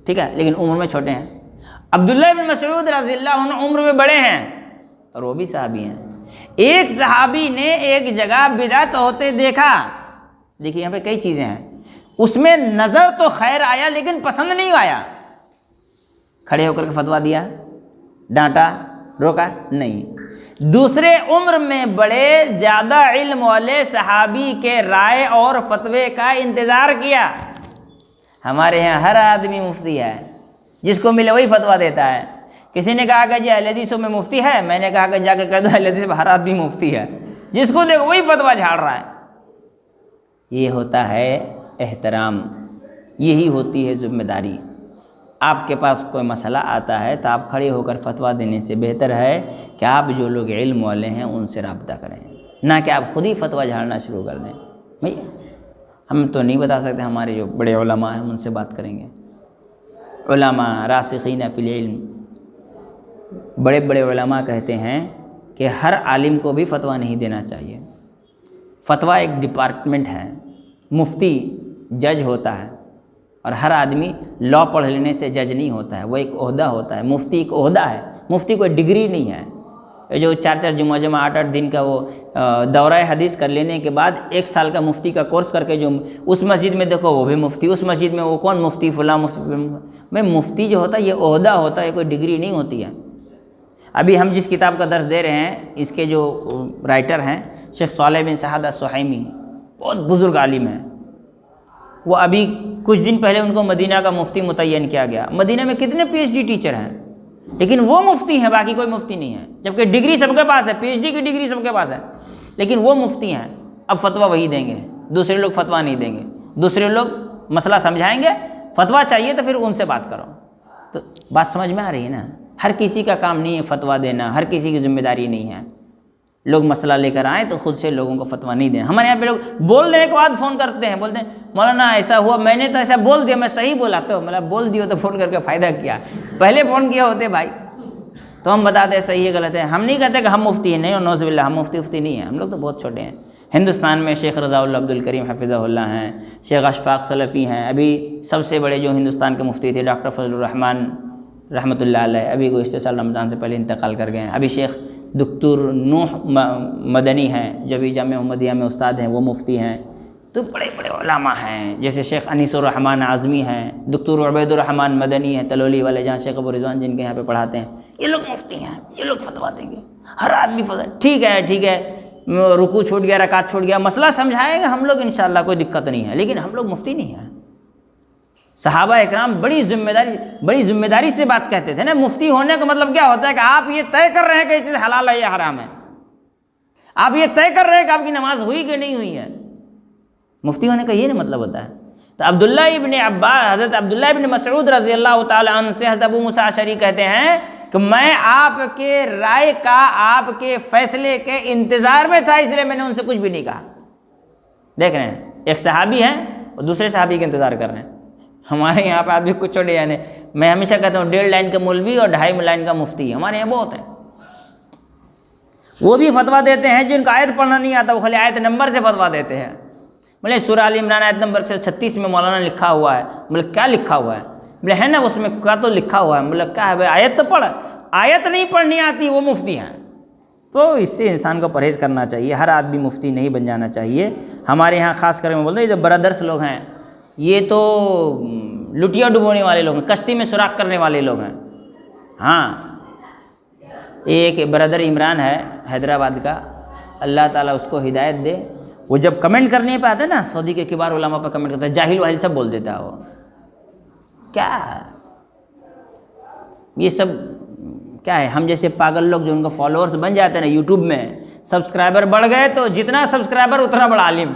S1: ٹھیک ہے، لیکن عمر میں چھوٹے ہیں. عبداللہ بن مسعود رضی اللہ عنہ عمر میں بڑے ہیں اور وہ بھی صحابی ہیں. ایک صحابی نے ایک جگہ بدعت ہوتے دیکھا. دیکھیے یہاں پہ کئی چیزیں ہیں، اس میں نظر تو خیر آیا لیکن پسند نہیں آیا. کھڑے ہو کر کے فتویٰ دیا، ڈانٹا، روکا نہیں. دوسرے عمر میں بڑے زیادہ علم والے صحابی کے رائے اور فتوے کا انتظار کیا. ہمارے یہاں ہر آدمی مفتی ہے، جس کو ملے وہی فتویٰ دیتا ہے. کسی نے کہا کہ جی اہل حدیثوں میں مفتی ہے، میں نے کہا کہ جا کے کہہ دو اہل حدیث میں ہر آدمی مفتی ہے، جس کو دیکھو وہی فتویٰ جھاڑ رہا ہے. یہ ہوتا ہے احترام، یہی ہوتی ہے ذمہ داری. آپ کے پاس کوئی مسئلہ آتا ہے تو آپ کھڑے ہو کر فتویٰ دینے سے بہتر ہے کہ آپ جو لوگ علم والے ہیں ان سے رابطہ کریں، نہ کہ آپ خود ہی فتویٰ جھاڑنا شروع کر دیں. بھائی ہم تو نہیں بتا سکتے، ہمارے جو بڑے علماء ہیں ان سے بات کریں گے. علماء راسخین فی العلم، بڑے بڑے علماء کہتے ہیں کہ ہر عالم کو بھی فتویٰ نہیں دینا چاہیے. فتویٰ ایک ڈپارٹمنٹ ہے، مفتی جج ہوتا ہے اور ہر آدمی لا پڑھ لینے سے جج نہیں ہوتا ہے، وہ ایک عہدہ ہوتا ہے. مفتی ایک عہدہ ہے، مفتی کوئی ڈگری نہیں ہے. یہ جو 4 جمعہ 8 دن کا وہ دورہ حدیث کر لینے کے بعد 1 سال کا مفتی کا کورس کر کے جو اس مسجد میں دیکھو وہ بھی مفتی، اس مسجد میں وہ کون مفتی فلاں مفتی. میں مفتی جو ہوتا ہے یہ عہدہ ہوتا ہے، کوئی ڈگری نہیں ہوتی ہے. ابھی ہم جس کتاب کا درس دے رہے ہیں اس کے جو رائٹر ہیں شیخ صالح بن سعد السحیمی، بہت بزرگ عالم ہیں. وہ ابھی کچھ دن پہلے ان کو مدینہ کا مفتی متعین کیا گیا. مدینہ میں کتنے PhD ٹیچر ہیں لیکن وہ مفتی ہیں، باقی کوئی مفتی نہیں ہے. جبکہ ڈگری سب کے پاس ہے، PhD کی ڈگری سب کے پاس ہے، لیکن وہ مفتی ہیں. اب فتویٰ وہی دیں گے، دوسرے لوگ فتویٰ نہیں دیں گے. دوسرے لوگ مسئلہ سمجھائیں گے، فتویٰ چاہیے تو پھر ان سے بات کرو. تو بات سمجھ میں آ رہی ہے نا؟ ہر کسی کا کام نہیں ہے فتویٰ دینا، ہر کسی کی ذمہ داری نہیں ہے. لوگ مسئلہ لے کر آئیں تو خود سے لوگوں کو فتویٰ نہیں دیں. ہمارے یہاں پہ لوگ بول دینے کے بعد فون کرتے ہیں, بولتے ہیں مولانا ایسا ہوا, میں نے تو ایسا بول دیا, میں صحیح بولا. تو مطلب بول دیو تو فون کر کے فائدہ کیا, پہلے فون کیا ہوتے بھائی تو ہم بتاتے ہیں صحیح ہے غلط ہے. ہم نہیں کہتے کہ ہم مفتی ہیں, نہیں, اور نعوذ باللہ ہم مفتی نہیں ہیں, ہم لوگ تو بہت چھوٹے ہیں. ہندوستان میں شیخ رضا اللہ عبد الکریم حفظہ اللہ ہیں, شیخ اشفاق سلفی ہیں, ابھی سب سے بڑے جو ہندوستان کے مفتی تھے ڈاکٹر فضل الرحمن رحمۃ اللہ علیہ, ابھی گزشتہ سال رمضان سے پہلے انتقال کر گئے ہیں. ابھی شیخ دکتور نوح مدنی ہیں جو ابھی جامعہ محمدیہ میں استاد ہیں, وہ مفتی ہیں. تو بڑے بڑے علماء ہیں, جیسے شیخ انیس الرحمن اعظمی ہیں, دکتور عبید الرحمن مدنی ہیں تلولی والے, جہاں شیخ ابو رضوان جن کے یہاں پہ پڑھاتے ہیں. یہ لوگ مفتی ہیں, یہ لوگ فتویٰ دیں گے, ہر آدمی فتویٰ, ٹھیک ہے, رکوع چھوٹ گیا, رکعت چھوٹ گیا, مسئلہ سمجھائیں گے ہم لوگ انشاءاللہ, کوئی دقت نہیں ہے, لیکن ہم لوگ مفتی نہیں ہیں. صحابہ اکرام بڑی ذمہ داری سے بات کہتے تھے نا. مفتی ہونے کا مطلب کیا ہوتا ہے کہ آپ یہ طے کر رہے ہیں کہ یہ چیز حلال ہے یا حرام ہے, آپ یہ طے کر رہے ہیں کہ آپ کی نماز ہوئی کہ نہیں ہوئی ہے. مفتی ہونے کا یہ نہیں مطلب ہوتا ہے. تو عبداللہ ابن عباس, حضرت عبداللہ ابن مسعود رضی اللہ تعالی عنہ سے حضرت ابو موسیٰ اشعری کہتے ہیں کہ میں آپ کے رائے کا, آپ کے فیصلے کے انتظار میں تھا, اس لیے میں نے ان سے کچھ بھی نہیں کہا. دیکھ رہے ہیں, ایک صحابی ہیں اور دوسرے صحابی کا انتظار کر رہے ہیں. ہمارے یہاں پہ آدمی کچھ چھوڑے یعنی, میں ہمیشہ کہتا ہوں 1.5 لائن کا مولوی اور 2.5 لائن کا مفتی ہمارے یہاں بہت ہیں. وہ بھی فتویٰ دیتے ہیں جن کا آیت پڑھنا نہیں آتا, وہ خالی آیت نمبر سے فتویٰ دیتے ہیں. بولے سورہ آل عمران آیت نمبر 36 میں مولانا لکھا ہوا ہے. بولے کیا لکھا ہوا ہے؟ بولے ہے نا اس میں کیا تو لکھا ہوا ہے. بولے کیا ہے بھائی, آیت تو پڑھ, آیت نہیں پڑھنی آتی وہ مفتی ہیں. تو اس سے انسان کو پرہیز کرنا چاہیے, ہر آدمی مفتی نہیں بن جانا چاہیے. ہمارے یہاں خاص کر میں بولتے ہیں جو برادرس لوگ ہیں, یہ تو لٹیا ڈبونے والے لوگ ہیں, کشتی میں سوراخ کرنے والے لوگ ہیں. ہاں, ایک برادر عمران ہے حیدرآباد کا, اللہ تعالیٰ اس کو ہدایت دے. وہ جب کمنٹ کرنے پہ آتا ہے نا, سعودی کے کبار علماء پہ کمنٹ کرتا ہے, جاہل واہل سب بول دیتا ہے. وہ کیا یہ سب کیا ہے؟ ہم جیسے پاگل لوگ جو ان کو فالوورز بن جاتے ہیں نا یوٹیوب میں, سبسکرائبر بڑھ گئے تو جتنا سبسکرائبر اتنا بڑا عالم.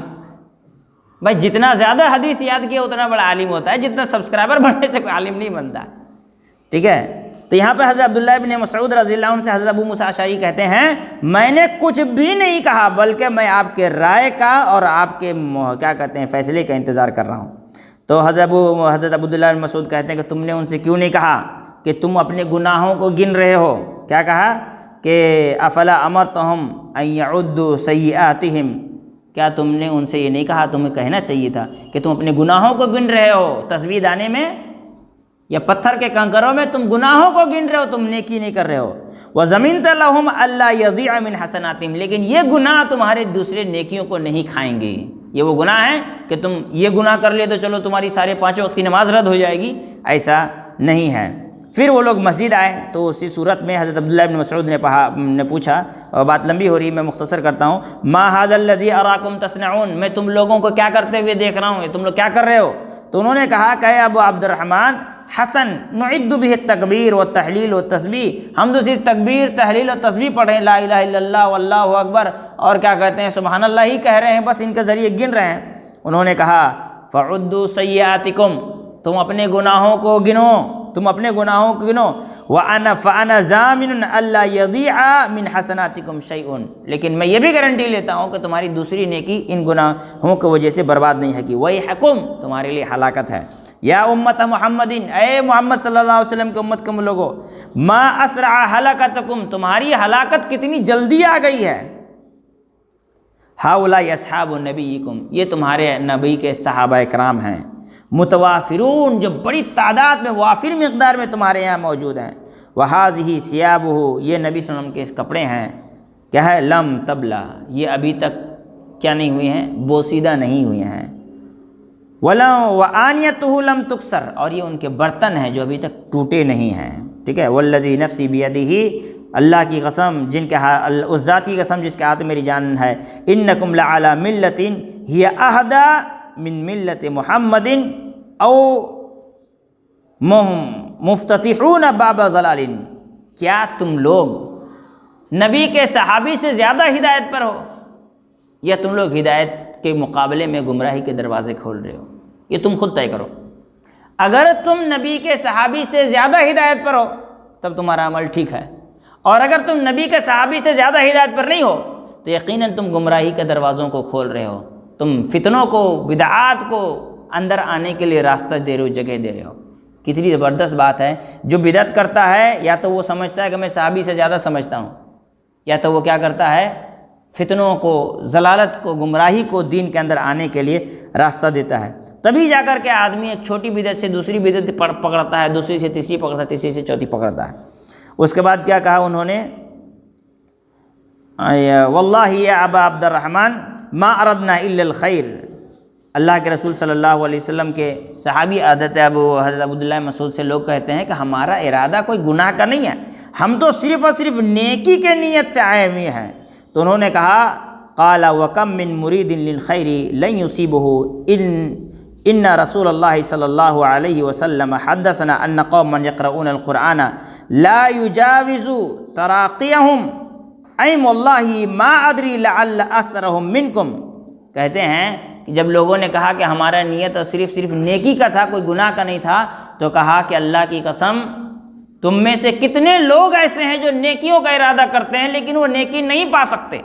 S1: بھائی جتنا زیادہ حدیث یاد کیا اتنا بڑا عالم ہوتا ہے, جتنا سبسکرائبر بڑھنے سے کوئی عالم نہیں بنتا. ٹھیک ہے. تو یہاں پہ حضرت عبداللہ ابن مسعود رضی اللہ عنہ سے حضرت ابو موسیٰ اشعری کہتے ہیں میں نے کچھ بھی نہیں کہا, بلکہ میں آپ کے رائے کا اور آپ کے کیا کہتے ہیں فیصلے کا انتظار کر رہا ہوں. تو حضرت عبداللہ ابن مسعود کہتے ہیں کہ تم نے ان سے کیوں نہیں کہا کہ تم اپنے گناہوں کو گن رہے ہو؟ کیا کہا کہ افلا امرتہم ان یعدوا سیئاتہم, کیا تم نے ان سے یہ نہیں کہا, تمہیں کہنا چاہیے تھا کہ تم اپنے گناہوں کو گن رہے ہو, تسبیح دانے میں یا پتھر کے کنکروں میں تم گناہوں کو گن رہے ہو, تم نیکی نہیں کر رہے ہو. وَضَمِنْتَ لَهُمْ أَلَّا يَضِيعَ مِنْ حَسَنَاتِهِمْ, لیکن یہ گناہ تمہارے دوسرے نیکیوں کو نہیں کھائیں گے. یہ وہ گناہ ہیں کہ تم یہ گناہ کر لیے تو چلو تمہاری سارے 5 وقت کی نماز رد ہو جائے گی, ایسا نہیں ہے. پھر وہ لوگ مسجد آئے تو اسی صورت میں حضرت عبداللہ ابن مسعود نے پوچھا, اور بات لمبی ہو رہی ہے میں مختصر کرتا ہوں, ما هذا الذي اراكم تصنعون, میں تم لوگوں کو کیا کرتے ہوئے دیکھ رہا ہوں, تم لوگ کیا کر رہے ہو؟ تو انہوں نے کہا کہ ابو عبد الرحمن حسن نعد به التکبیر والتحلیل والتسبیح, ہم تو صرف تکبیر تحلیل اور تسبیح پڑھ رہے ہیں, لا الہ الا اللہ واللہ اکبر, اور کیا کہتے ہیں سبحان اللہ ہی کہہ رہے ہیں, بس ان کے ذریعے گن رہے ہیں. انہوں نے کہا فعدوا سیئاتکم, تم اپنے گناہوں کو گنو, تم اپنے گناہوں کو گنو. فانا ضامن الا یضیع من حسناتکم شیء, لیکن میں یہ بھی گارنٹی لیتا ہوں کہ تمہاری دوسری نیکی ان گناہوں کی وجہ سے برباد نہیں ہے, کہ ویحکم, تمہارے لیے ہلاکت ہے. یا امت محمدین, اے محمد صلی اللہ علیہ وسلم کے امت کے لوگوں, ما اسرع ہلاکتکم, تمہاری ہلاکت کتنی جلدی آ گئی ہے. ہؤلاء اصحاب نبیکم, یہ تمہارے نبی کے صحابہ کرام ہیں. متوافرون, جو بڑی تعداد میں وافر مقدار میں تمہارے یہاں موجود ہیں. وہذہ ثیابہ, یہ نبی صلی اللہ علیہ وسلم کے کپڑے ہیں, کیا ہے, لم تبلا, یہ ابھی تک کیا نہیں ہوئے ہیں, بوسیدہ نہیں ہوئے ہیں. وآنیتہ لم تکسر, اور یہ ان کے برتن ہیں جو ابھی تک ٹوٹے نہیں ہیں. ٹھیک ہے. والذی نفسی بیدہ, اللہ کی قسم, جن کے اس ذات کی قسم جس کے ہاتھ میری جان ہے, انکم لعلی ملۃ ہی اہدی من ملت محمد او مفتتحون باب ضلال, کیا تم لوگ نبی کے صحابی سے زیادہ ہدایت پر ہو, یا تم لوگ ہدایت کے مقابلے میں گمراہی کے دروازے کھول رہے ہو؟ یہ تم خود طے کرو. اگر تم نبی کے صحابی سے زیادہ ہدایت پر ہو تب تمہارا عمل ٹھیک ہے, اور اگر تم نبی کے صحابی سے زیادہ ہدایت پر نہیں ہو تو یقیناً تم گمراہی کے دروازوں کو کھول رہے ہو، تم فتنوں کو، بدعات کو اندر آنے کے لیے راستہ دے رہے ہو، جگہ دے رہے ہو۔ کتنی زبردست بات ہے۔ جو بدعت کرتا ہے یا تو وہ سمجھتا ہے کہ میں صحابی سے زیادہ سمجھتا ہوں، یا تو وہ کیا کرتا ہے، فتنوں کو، ضلالت کو، گمراہی کو دین کے اندر آنے کے لیے راستہ دیتا ہے۔ تبھی جا کر کے آدمی ایک چھوٹی بدعت سے دوسری بدعت پکڑتا ہے، دوسری سے تیسری پکڑتا ہے، تیسری سے چوتھی پکڑتا ہے۔ اس کے بعد کیا کہا انہوں نے، واللہ یا ابا عبد الرحمن ما اردنا الا الخیر۔ اللہ کے رسول صلی اللہ علیہ وسلم کے صحابی حضرت حضرت عبداللہ مسعود سے لوگ کہتے ہیں کہ ہمارا ارادہ کوئی گناہ کا نہیں ہے، ہم تو صرف اور صرف نیکی کے نیت سے آئے ہوئے ہیں۔ تو انہوں نے کہا قال وکم من مرید للخیر لن یصیبہ ان رسول اللہ صلی اللہ علیہ وسلم حدثنا ان قوما یقرؤون القرآن لا یجاوز تراقیہم ایم واللہ ما ادری لعل اکثرہم منکم۔ کہتے ہیں کہ جب لوگوں نے کہا کہ ہمارا نیت صرف نیکی کا تھا، کوئی گناہ کا نہیں تھا، تو کہا کہ اللہ کی قسم تم میں سے کتنے لوگ ایسے ہیں جو نیکیوں کا ارادہ کرتے ہیں لیکن وہ نیکی نہیں پا سکتے۔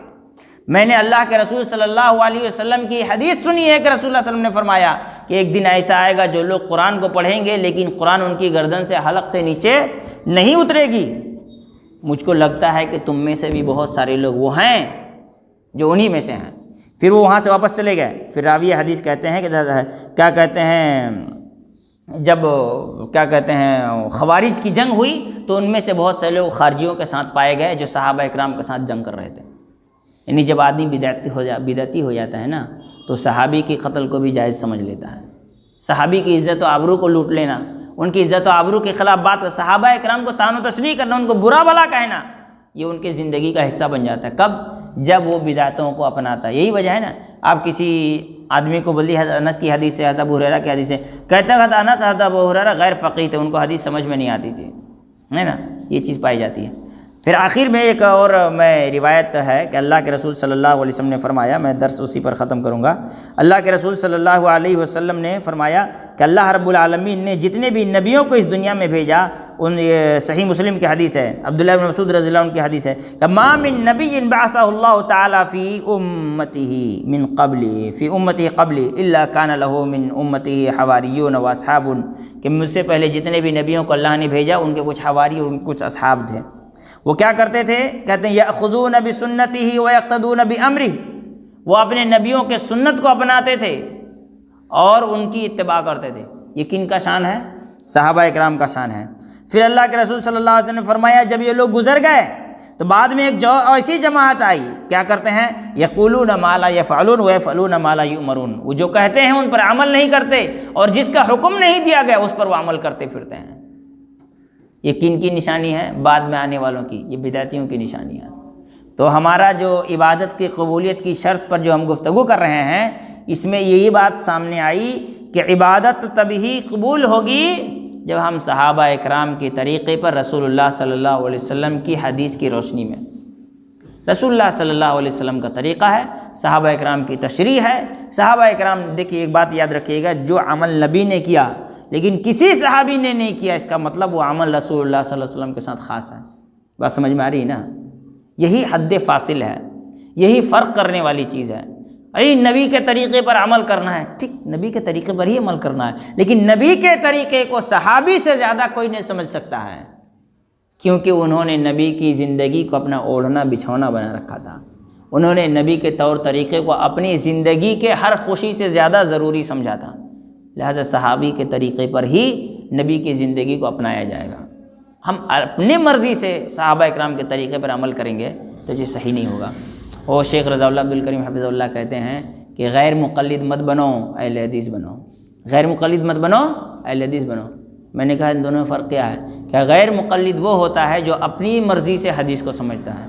S1: میں نے اللہ کے رسول صلی اللہ علیہ وسلم کی حدیث سنی ہے کہ رسول اللہ صلی اللہ علیہ وسلم نے فرمایا کہ ایک دن ایسا آئے گا جو لوگ قرآن کو پڑھیں گے لیکن قرآن ان کی گردن سے حلق سے نیچے نہیں اترے گی۔ مجھ کو لگتا ہے کہ تم میں سے بھی بہت سارے لوگ وہ ہیں جو انہی میں سے ہیں۔ پھر وہ وہاں سے واپس چلے گئے۔ پھر راوی حدیث کہتے ہیں کہ کیا کہتے ہیں، جب کیا کہتے ہیں خوارج کی جنگ ہوئی تو ان میں سے بہت سے لوگ خارجیوں کے ساتھ پائے گئے جو صحابہ اکرام کے ساتھ جنگ کر رہے تھے۔ یعنی جب آدمی بدعتی ہو جاتا ہے نا تو صحابی کی قتل کو بھی جائز سمجھ لیتا ہے۔ صحابی کی عزت و آبرو کو لوٹ لینا، ان کی عزت و آبرو کے خلاف بات، صحابہ اکرام کو طعن و تشنیع کرنا، ان کو برا بھلا کہنا، یہ ان کی زندگی کا حصہ بن جاتا ہے۔ کب؟ جب وہ بدعتوں کو اپناتا ہے۔ یہی وجہ ہے نا، آپ کسی آدمی کو بولیے حضرت انس کی حدیث ہے، حضرت ابو ہریرہ کی حدیث ہے، کہتا ہے حضرت انس حضرت ابو ہریرہ غیر فقیہ تھے، ان کو حدیث سمجھ میں نہیں آتی تھی، ہے نا، یہ چیز پائی جاتی ہے۔ پھر آخر میں ایک اور میں روایت ہے کہ اللہ کے رسول صلی اللہ علیہ وسلم نے فرمایا، میں درس اسی پر ختم کروں گا۔ اللہ کے رسول صلی اللہ علیہ وسلم نے فرمایا کہ اللہ رب العالمین نے جتنے بھی نبیوں کو اس دنیا میں بھیجا، ان یہ صحیح مسلم کی حدیث ہے، عبداللہ بن مسعود رضی اللہ عنہ کی حدیث ہے کہ ما من نبی بعثہ اللہ تعالی فی امتہ قبلی الا کان لہ من امتہ حواریون و اصحاب، کہ مجھ سے پہلے جتنے بھی نبیوں کو اللہ نے بھیجا ان کے کچھ حواری اور کچھ اصحاب تھے۔ وہ کیا کرتے تھے؟ کہتے ہیں یأخذون بسنتہ ویقتدون بامرہ، وہ اپنے نبیوں کے سنت کو اپناتے تھے اور ان کی اتباع کرتے تھے۔ یہ کن کا شان ہے؟ صحابہ اکرام کا شان ہے۔ پھر اللہ کے رسول صلی اللہ علیہ وسلم نے فرمایا جب یہ لوگ گزر گئے تو بعد میں ایک ایسی جماعت آئی، کیا کرتے ہیں؟ یقولون ما لا یفعلون ویفعلون ما لا یؤمرون، وہ جو کہتے ہیں ان پر عمل نہیں کرتے اور جس کا حکم نہیں دیا گیا اس پر وہ عمل کرتے پھرتے ہیں۔ یہ کن کی نشانی ہے؟ بعد میں آنے والوں کی، یہ بدعتیوں کی نشانی ہے۔ تو ہمارا جو عبادت کی قبولیت کی شرط پر جو ہم گفتگو کر رہے ہیں، اس میں یہی بات سامنے آئی کہ عبادت تبھی قبول ہوگی جب ہم صحابہ اکرام کے طریقے پر رسول اللہ صلی اللہ علیہ وسلم کی حدیث کی روشنی میں، رسول اللہ صلی اللہ علیہ وسلم کا طریقہ ہے، صحابہ اکرام کی تشریح ہے۔ صحابہ اکرام، دیکھیے ایک بات یاد رکھیے گا، جو عمل نبی نے کیا لیکن کسی صحابی نے نہیں کیا، اس کا مطلب وہ عمل رسول اللہ صلی اللہ علیہ وسلم کے ساتھ خاص ہے۔ بات سمجھ میں آ رہی ہے نا؟ یہی حد فاصل ہے، یہی فرق کرنے والی چیز ہے۔ نبی کے طریقے پر عمل کرنا ہے، ٹھیک، نبی کے طریقے پر ہی عمل کرنا ہے، لیکن نبی کے طریقے کو صحابی سے زیادہ کوئی نہیں سمجھ سکتا ہے، کیونکہ انہوں نے نبی کی زندگی کو اپنا اوڑھنا بچھونا بنا رکھا تھا۔ انہوں نے نبی کے طور طریقے کو اپنی زندگی کے ہر خوشی سے زیادہ ضروری سمجھا تھا، لہذا صحابی کے طریقے پر ہی نبی کی زندگی کو اپنایا جائے گا۔ ہم اپنی مرضی سے صحابہ اکرام کے طریقے پر عمل کریں گے تو یہ صحیح نہیں ہوگا۔ اور شیخ رضا اللہ عبدالکریم حفظہ اللہ کہتے ہیں کہ غیر مقلد مت بنو، اہل حدیث بنو۔ غیر مقلد مت بنو، اہل حدیث بنو۔ میں نے کہا ان دونوں میں فرق کیا ہے؟ کہ غیر مقلد وہ ہوتا ہے جو اپنی مرضی سے حدیث کو سمجھتا ہے،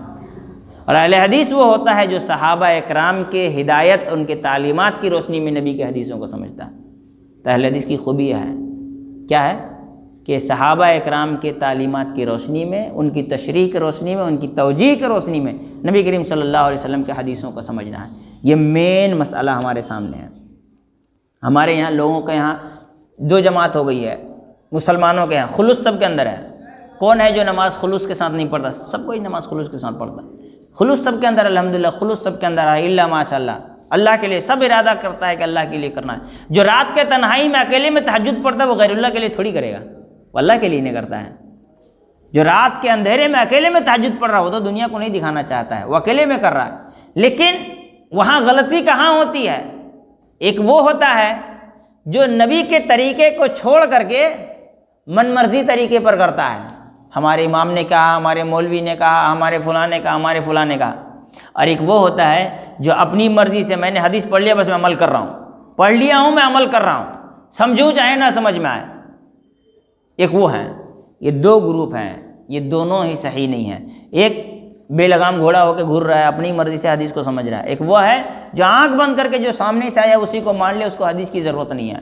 S1: اور اہل حدیث وہ ہوتا ہے جو صحابہ اکرام کے ہدایت، ان کے تعلیمات کی روشنی میں نبی کے حدیثوں کو سمجھتا ہے۔ تو اہل حدیث کی خوبی یہ ہے، کیا ہے؟ کہ صحابہ اکرام کے تعلیمات کی روشنی میں، ان کی تشریح کی روشنی میں، ان کی توجیہ کی روشنی میں نبی کریم صلی اللہ علیہ وسلم کے حدیثوں کو سمجھنا ہے۔ یہ مین مسئلہ ہمارے سامنے ہے۔ ہمارے یہاں لوگوں کے یہاں دو جماعت ہو گئی ہے، مسلمانوں کے یہاں خلوص سب کے اندر ہے۔ کون ہے جو نماز خلوص کے ساتھ نہیں پڑھتا؟ سب کوئی نماز خلوص کے ساتھ پڑھتا ہے۔ خلوص سب کے اندر الحمدللہ خلوص سب کے اندر ہے، الا ماشاء اللہ، اللہ کے لیے سب ارادہ کرتا ہے کہ اللہ کے لیے کرنا ہے۔ جو رات کے تنہائی میں اکیلے میں تہجد پڑھتا ہے وہ غیر اللہ کے لیے تھوڑی کرے گا، وہ اللہ کے لیے نہیں کرتا ہے۔ جو رات کے اندھیرے میں اکیلے میں تہجد پڑھ رہا ہو تو دنیا کو نہیں دکھانا چاہتا ہے، وہ اکیلے میں کر رہا ہے۔ لیکن وہاں غلطی کہاں ہوتی ہے؟ ایک وہ ہوتا ہے جو نبی کے طریقے کو چھوڑ کر کے من مرضی طریقے پر کرتا ہے، ہمارے امام نے کہا، ہمارے مولوی نے کہا، ہمارے فلاں نے کہا، ہمارے فلاں نے کہا۔ اور ایک وہ ہوتا ہے جو اپنی مرضی سے، میں نے حدیث پڑھ لیا بس میں عمل کر رہا ہوں، پڑھ لیا ہوں میں عمل کر رہا ہوں، سمجھو چاہے نہ سمجھ میں آئے۔ ایک وہ ہیں، یہ دو گروپ ہیں، یہ دونوں ہی صحیح نہیں ہیں۔ ایک بے لگام گھوڑا ہو کے گھر رہا ہے، اپنی مرضی سے حدیث کو سمجھ رہا ہے۔ ایک وہ ہے جو آنکھ بند کر کے جو سامنے سے آیا اسی کو مان لے، اس کو حدیث کی ضرورت نہیں ہے۔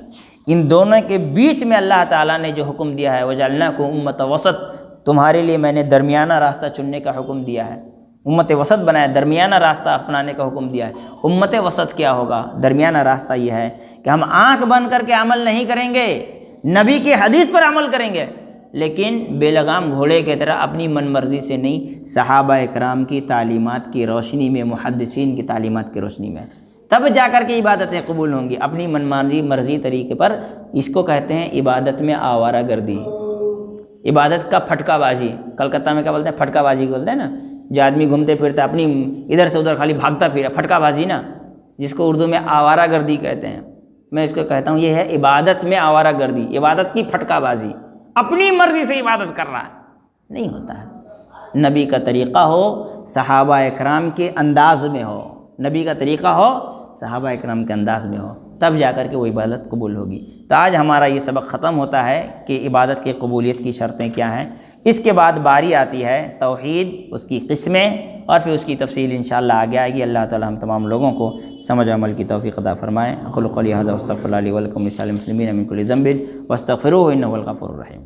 S1: ان دونوں کے بیچ میں اللہ تعالیٰ نے جو حکم دیا ہے وَجَعَلْنَاكُمْ أُمَّةً وَسَطًا، تمہارے لیے میں نے درمیانہ راستہ چننے کا حکم دیا ہے، امت وسط بنایا، درمیانہ راستہ اپنانے کا حکم دیا ہے۔ امت وسط کیا ہوگا؟ درمیانہ راستہ یہ ہے کہ ہم آنکھ بند کر کے عمل نہیں کریں گے، نبی کی حدیث پر عمل کریں گے، لیکن بے لگام گھوڑے کی طرح اپنی من مرضی سے نہیں، صحابہ اکرام کی تعلیمات کی روشنی میں، محدثین کی تعلیمات کی روشنی میں، تب جا کر کے عبادتیں قبول ہوں گی۔ اپنی من مرضی طریقے پر، اس کو کہتے ہیں عبادت میں آوارہ گردی، عبادت کا پھٹکا بازی۔ کلکتہ میں کیا بولتے ہیں؟ پھٹکا بازی بولتے ہیں نا، جو آدمی گھومتے پھرتا اپنی ادھر سے ادھر خالی بھاگتا پھرا، پھٹکا بازی نا، جس کو اردو میں آوارہ گردی کہتے ہیں۔ میں اس کو کہتا ہوں یہ ہے عبادت میں آوارہ گردی، عبادت کی پھٹکا بازی، اپنی مرضی سے عبادت کر رہا ہے، نہیں ہوتا ہے۔ نبی کا طریقہ ہو، صحابہ اکرام کے انداز میں ہو، نبی کا طریقہ ہو، صحابہ اکرام کے انداز میں ہو، تب جا کر کے وہ عبادت قبول ہوگی۔ تو آج ہمارا یہ سبق ختم ہوتا ہے کہ عبادت کی قبولیت کی شرطیں کیا ہیں۔ اس کے بعد باری آتی ہے توحید، اس کی قسمیں، اور پھر اس کی تفصیل انشاءاللہ آگے آئے گی۔ اللہ تعالی ہم تمام لوگوں کو سمجھ عمل کی توفیق عطا فرمائے۔ اقول قولی ھذا واستغفر اللہ لی ولکم ولسائر المسلمین من کل ذنب واستغفروہ انہ هو الغفور الرحیم۔